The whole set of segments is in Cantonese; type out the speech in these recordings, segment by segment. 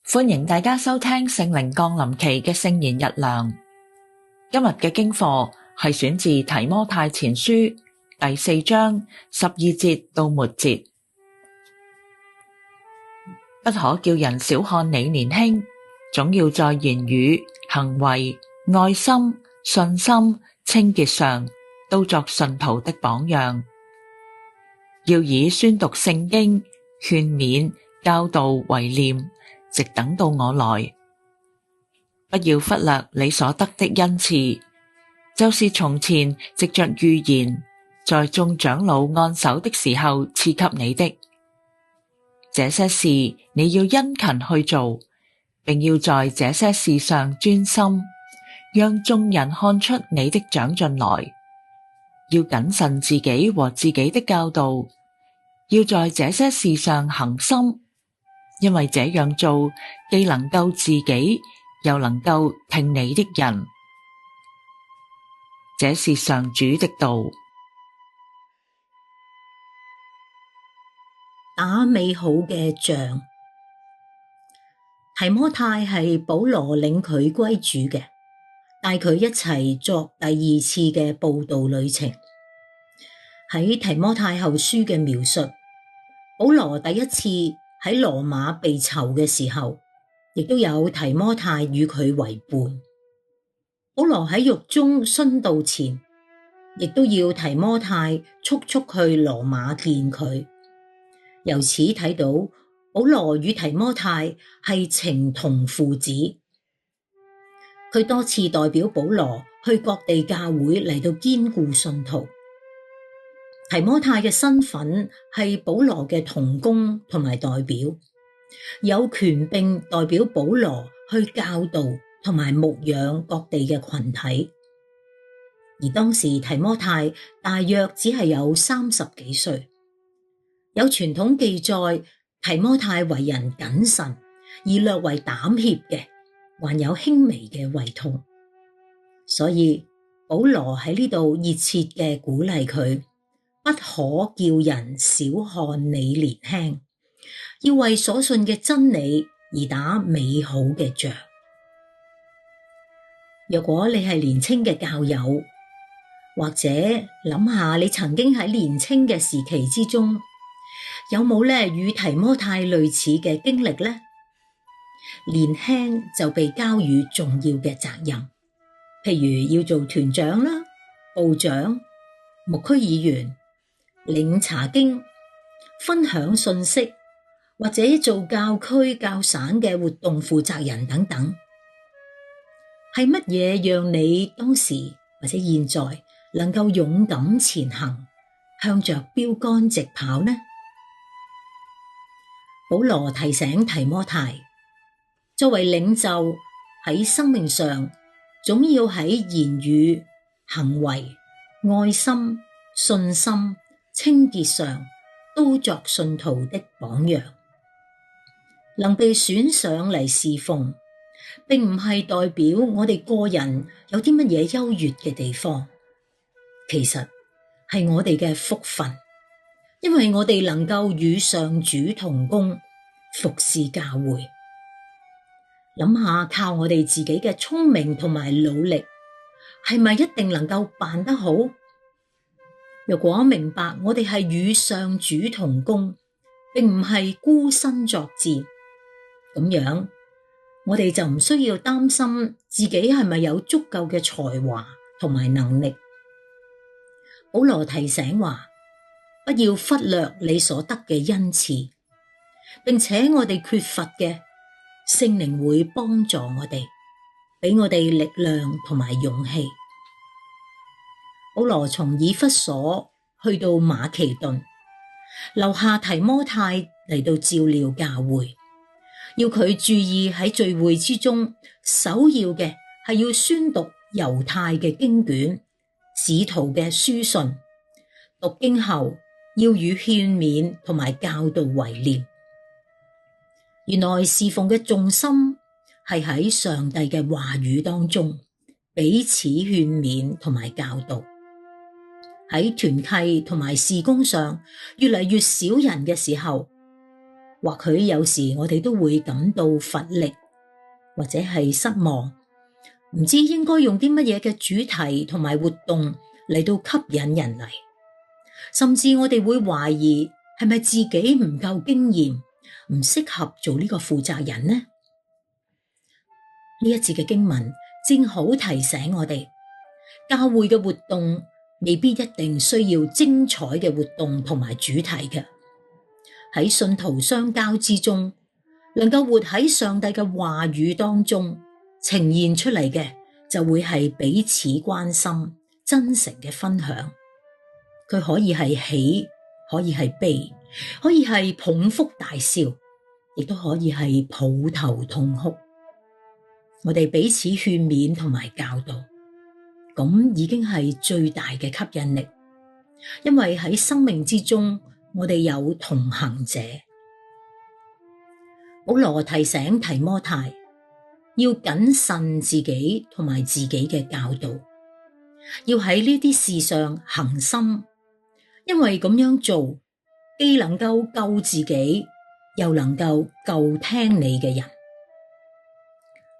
歡迎大家收聽聖靈降臨期嘅聖言日糧。今日嘅經課係選自提摩太前書第4章12節到末節。不可叫人小看你年輕，總要在言語、行為、愛心、信心、清潔上都作信徒的榜樣。要以宣讀聖經、勸勉、教導為念，直等到我來。不要忽略你所得的恩賜，就是從前藉着預言，在眾長老按手的時候賜給你的。這些事你要殷勤去做，並要在這些事上專心，讓眾人看出你的長進來。要謹慎自己和自己的教導，要在這些事上恒心，因為這樣做既能救自己，又能夠聽你的人。這是上主的道。打美好嘅仗。提摩太係保羅領佢歸主嘅，帶佢一齊作第2次嘅佈道旅程。喺提摩太後書嘅描述，保羅第一次喺羅馬被囚嘅時候，亦都有提摩太與佢為伴。保羅喺獄中殉道前，亦都要提摩太速速去羅馬見佢。由此睇到保羅與提摩太係情同父子。佢多次代表保羅去各地教會嚟到堅固信徒。提摩太嘅身份係保羅嘅同工同埋代表，有權並代表保羅去教導同埋牧養各地嘅群體。而當時提摩太大約只係有30幾歲。有傳統記載，提摩太為人謹慎而略為膽怯嘅，還有輕微嘅胃痛。所以保羅喺呢度熱切嘅鼓勵佢，不可叫人小看你年輕，要為所信嘅真理而打美好嘅仗。若果你係年輕嘅教友，或者諗下你曾經喺年輕嘅時期之中，有冇與提摩太類似嘅經歷呢？年輕就被交予重要嘅責任，譬如要做團長啦、部長、牧區議員、領查經、分享信息，或者做教區教省嘅活動負責人等等。係乜嘢讓你當時或者現在能夠勇敢前行，向着標杆直跑呢？保羅提醒提摩太，作為領袖喺生命上，總要喺言語、行為、愛心、信心、清潔上都作信徒的榜樣。能被選上嚟侍奉，並唔係代表我哋個人有啲乜嘢優越嘅地方，其實係我哋嘅福分。因為我哋能夠與上主同工，服侍教會。諗下靠我哋自己嘅聰明同埋努力，係咪一定能夠辦得好？若果明白我哋係與上主同工，並唔係孤身作戰，咁樣我哋就唔需要擔心自己係咪有足夠嘅才華同埋能力。保羅提醒話，不要忽略你所得嘅恩賜，並且我哋缺乏嘅，聖靈會幫助我哋，俾我哋力量同埋勇氣。保羅從以弗所去到馬其頓，留下提摩太嚟到照料教會，要佢注意喺聚會之中，首要嘅係要宣讀猶太嘅經卷、使徒嘅書信，讀經後要與勸勉同埋教導為念。原來侍奉嘅重心係喺上帝嘅話語當中，彼此勸勉同埋教導。喺團契同埋事工上越嚟越少人嘅時候，或許有時我哋都會感到乏力，或者係失望，唔知應該用啲乜嘢嘅主題同埋活動嚟到吸引人嚟，甚至我哋會懷疑係咪自己唔夠經驗，唔適合做呢個負責人呢？呢一節嘅經文正好提醒我哋，教會嘅活動未必一定需要精彩嘅活動同埋主題嘅。喺信徒相交之中，能夠活喺上帝嘅話語當中，呈現出嚟嘅就會係彼此關心、真誠嘅分享。佢可以係喜，可以係悲，可以係捧腹大笑，亦都可以係抱頭痛哭。我哋彼此勸勉同埋教導，咁已經係最大嘅吸引力，因為喺生命之中，我哋有同行者。保羅提醒提摩太要謹慎自己同埋自己嘅教導，要喺呢啲事上恒心，因為咁樣做既能夠救自己，又能夠救聽你嘅人。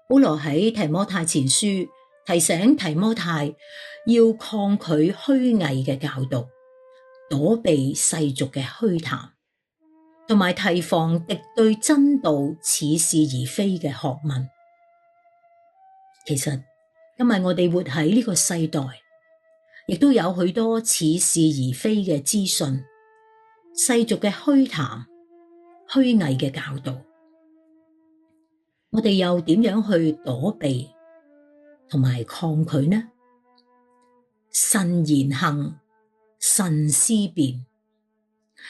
保羅喺提摩太前書提醒提摩太要抗拒虛偽嘅教導，躲避世俗嘅虛談，同埋提防敵對真道似是而非嘅學問。其實今日我哋活喺呢個世代，亦都有許多似是而非嘅資訊，世俗嘅虛談、虛偽嘅教導。我哋又點樣去躲避同埋抗拒呢？慎言行，慎思辨，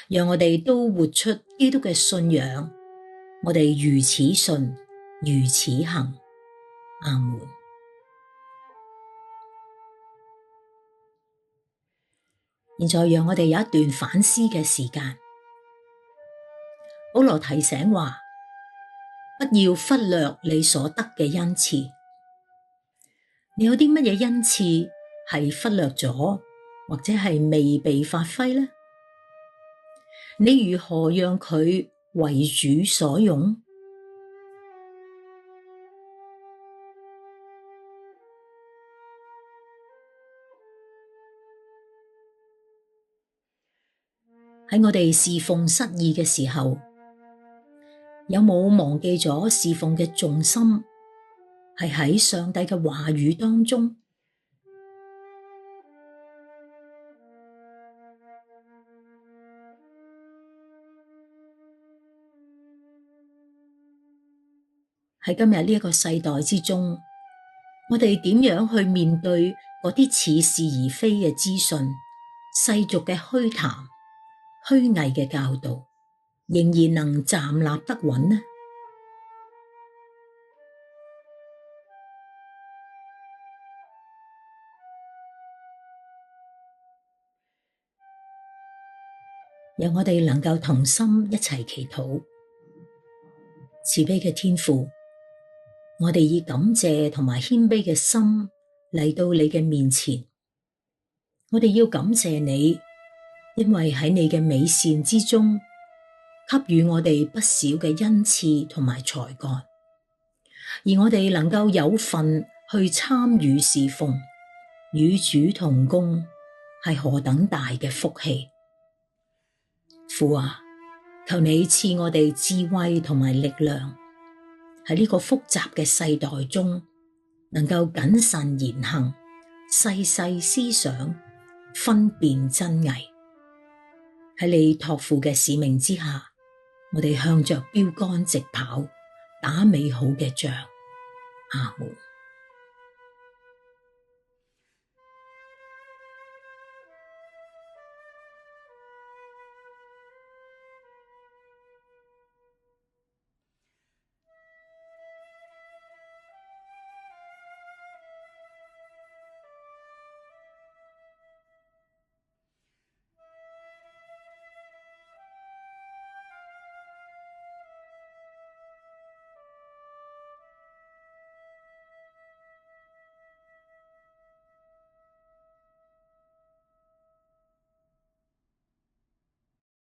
讓我哋都活出基督嘅信仰。我哋如此信，如此行。阿門。現在讓我哋有一段反思嘅時間。保羅提醒話，不要忽略你所得嘅恩賜。你有啲乜嘢恩賜係忽略咗，或者係未被發揮呢？你如何讓佢為主所用？喺我哋侍奉失意嘅時候，有冇忘記咗侍奉嘅重心係喺上帝嘅話語當中？喺今日呢一個世代之中，我哋點樣去面對嗰啲似是而非嘅資訊、世俗嘅虛談、虛偽嘅教導，仍然能站立得穩呢？讓我哋能夠同心一齊祈禱。慈悲嘅天父，我哋以感謝同埋謙卑嘅心嚟到你嘅面前，我哋要感謝你，因為喺你嘅美善之中，給予我哋不少嘅恩賜同埋才幹，而我哋能夠有份去參與侍奉，與主同工，係何等大嘅福氣。父啊，求你賜我哋智慧同埋力量，喺呢個複雜嘅世代中，能夠謹慎言行，細細思想，分辨真偽。喺你託付嘅使命之下，我哋向着標竿直跑，打美好嘅仗。阿門。